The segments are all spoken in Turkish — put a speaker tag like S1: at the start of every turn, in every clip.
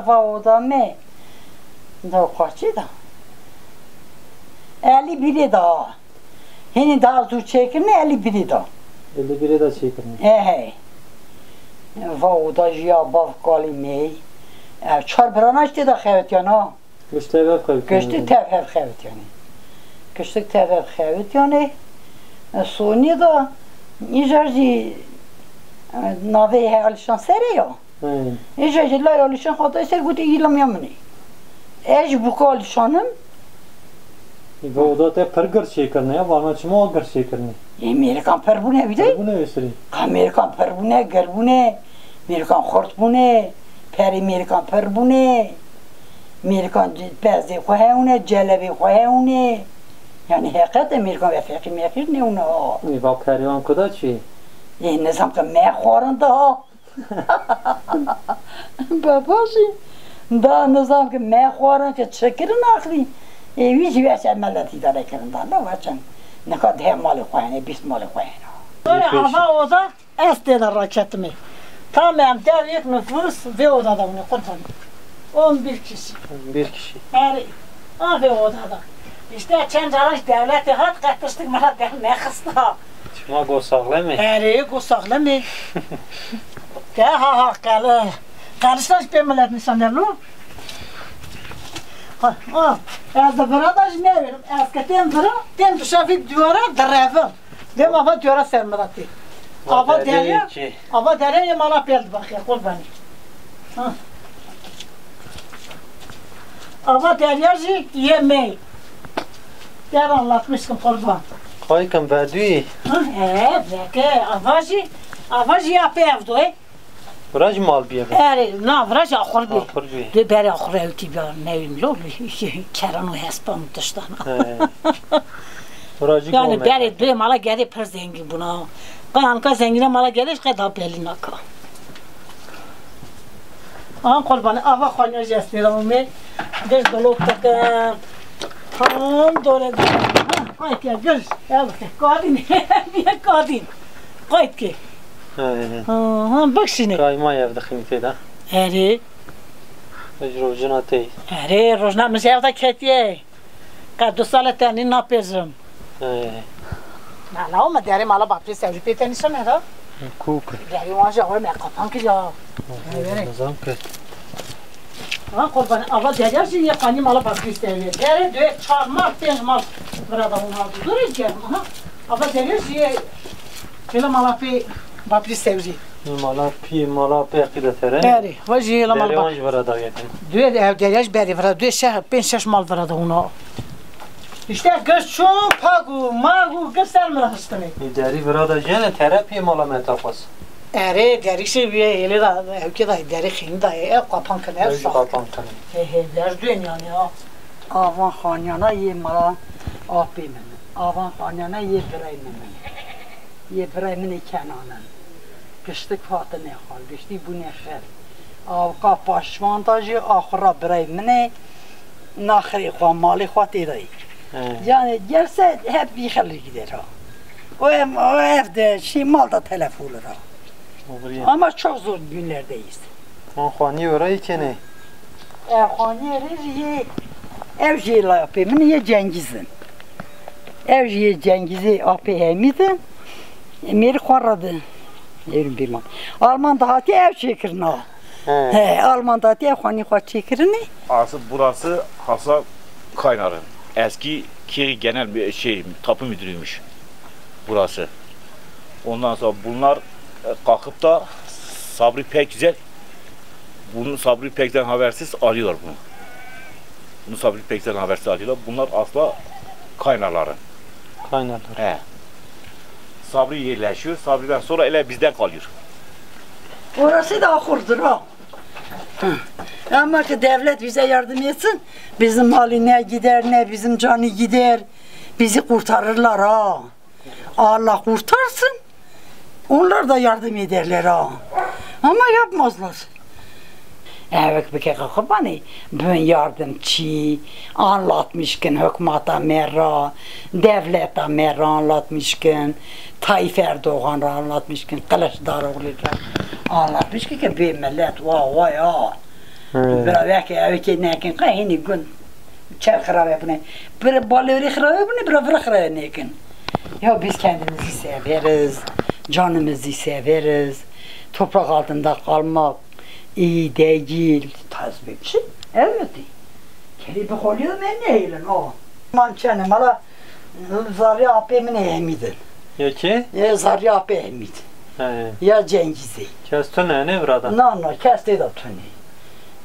S1: O da me. Da kaçı da. 51'i da. Hani daha zor çekirme 51'i da.
S2: 51'i de çekirme.
S1: Hey. O da ya bav kalimey. Çar branaştı da xevet yana.
S2: Göçte ev xevet.
S1: Göçtü tevhev xevet yani. Göçtü tevhev xevet yani. Soni da ijarji nave he alişan sere ya. İjarji lay alişan xata ser guti ilam yamni. Bu alişanım.
S2: Ve o da te pergır çekirne ya. Varma çima o gır çekirne.
S1: Amerikan per bu ne bir de?
S2: Bu ne esri?
S1: Amerikan per bu ne? Gır bu ne? Amerikan xort bu ne? Per Amerikan per bu ne? Amerikan bezde koyune, celebi koyune. Yani hakikat Amerikan ve fakir mekir ne ona?
S2: Va perivan kuda çi?
S1: Ne zaman ki mekharın da. Babası. Da ne zaman ki mekharın ki çekirin akli. Hiç veçen mellet idare kirin da. Ne veçen? Ne kadar hem malı koyune, bis malı koyune. Sonra ama o da esteden raketimi. Tamam devlet nüfus ve odada bunu kurban. 11 kişi.
S2: 11 kişi.
S1: Yani ve odada. İşte çencarış devleti hat katıştık bana ne kısta.
S2: Çıma gosaklı mı?
S1: Gosaklı mı? Ha kalı. Karışlar bir millet nişanlarını. Az da burada ne verim? Az katem vura, tem düşafik duvara drevim. Dem ava duvara sermelatı. Ava derya mala peldi bakya kurbanı. Ava deryacı yemeği. Der anlatmıştım kurban.
S2: Kaykın verdüğü.
S1: Veke avacı yapıyordu.
S2: Vraj mal bir ev.
S1: Na vraj ahır bir. De beri ahır evti bir nevim lol. Keranu hespam dıştan. Yani beri bir mala geri per zengin buna. Kanka zengine mala geliş kadar belli naka. Kurbanı ava khanya jestiramu me. Des dolok takar. Tam dore. Ay ki gel. Kadın. Bir kadın. Kayıt ki. Bak şimdi.
S2: Kayma evde ximte da. Rojna tey.
S1: Rojna mızevda ketiye. Ka 2 saat tani napezim. Mala ama deri mala bapri sevdi peteni sana da.
S2: Kuk.
S1: Deri vanja var me kapan ki ya.
S2: Nazam ki.
S1: Kurban ava deri şey yapani mala bapri sevdi. Deri de çarmak mal. Burada onu durur ki. Ava deri şey kela mala pe bapri sevdi.
S2: Mala pe akide tere.
S1: Vajı la mala.
S2: Deri vanj varada yetin.
S1: Düğe deri beri varada. Düğe şehir 5-6 mal varada ona. İşte göçün pagu, magu gösterme hastane.
S2: Deri varada jene terapi mala metapas.
S1: Deri şey bir eli da evki da deri xin da kapan kene.
S2: Kapan kene.
S1: Deri düğün yani ya. Avan xanyana ye mala apimin. Avan xanyana ye biraymin. Ye biraymin kenanen. Kıştık fatı ne hal, kıştı bu ne xel. Avka paşvantajı ahıra biraymin. Naxri xwa mali xwa tedayı. Yani gelse hep yıkılır gider ha. O evde malda telef olur ha. Ama çok zor günlerdeyiz.
S2: Khani orayı kene.
S1: Khani reji ev jela yapayım niye Cengiz'in. Ev jela Cengiz'i apayımdı. Meri kharadı. Evim bir mal. Almanda hati ev çekirne. Almanda hati ev khani khwa çekirne.
S3: Burası Hasan Kaynar'ın. Eski Kiri Genel bir tapu müdürüymüş burası. Ondan sonra bunlar kalkıp da Sabri Pekgüzel, bunu Sabri Pekgüzel'den habersiz alıyorlar bunu. Bunu Sabri Pekgüzel'den habersiz alıyorlar. Bunlar asla Kaynarların.
S2: Kaynarlar.
S3: Sabri yerleşiyor. Sabri'den sonra ele bizden kalıyor.
S1: Orası da ahırdır ha. Ama ki devlet bize yardım etsin, bizim hali ne gider ne bizim canı gider, bizi kurtarırlar ha. Allah kurtarsın, onlar da yardım ederler ha. Ama yapmazlar. Evet bir kere bana ben yardımcı anlatmışken hükümete merra, devlete merra anlatmışken, Tayyip Erdoğan'ı anlatmışken, Kılıçdaroğlu'yu anlatmışken ki bir millet vay vay ha. Bravo ki evi ki nekin kahini gün çer kırave bunu. Bir balığı kırave bunu bir avra kırave nekin. Ya biz kendimizi severiz, canımızı severiz. Toprak altında kalmak iyi değil. Tazbih bir şey. Elbette. Keribi kolyo ben neylin o. Mançanım hala Zarya abimin ehmidin.
S2: Ya ki?
S1: Ya Zarya abi ehmid. Ya Cengiz'i.
S2: Kestin ne burada?
S1: No, kesti da tuni.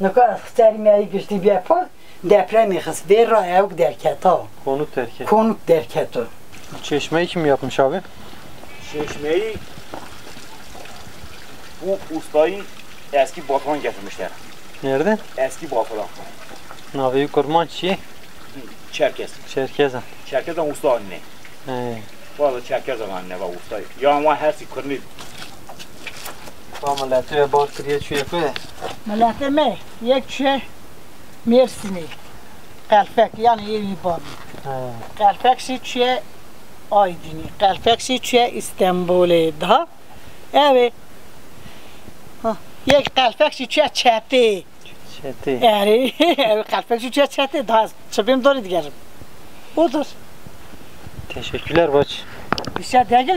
S1: Ne kadar sermeyi güçlü bir yapar. Depremi kız ver ayak derket o.
S2: Konut terk et.
S1: Konuk derket o.
S2: Çeşmeyi kim yapmış abi?
S3: Çeşmeyi bu ustayı eski Batuhan getirmişler.
S2: Nerede?
S3: Eski Batuhan.
S2: Navi Kurmançı,
S3: Çerkez.
S2: Çerkezan.
S3: Çerkez'den usta anne. Valla Çerkez'den anne var usta. Ya ama her şey kırılır.
S2: Tamam lati ve bak kırıya çüye koy.
S4: ملاتمه یک چه مرسینی قلفک یعنی یه بابی قلفک سی چه آیدینی قلفک سی چه استانبول ده evet یک قلفک سی چه çete
S2: Çeti.
S4: yani قلفک سی çe çete daha çabim doğru diyelim odur
S2: Teşekkürler baş.
S4: bir şey değil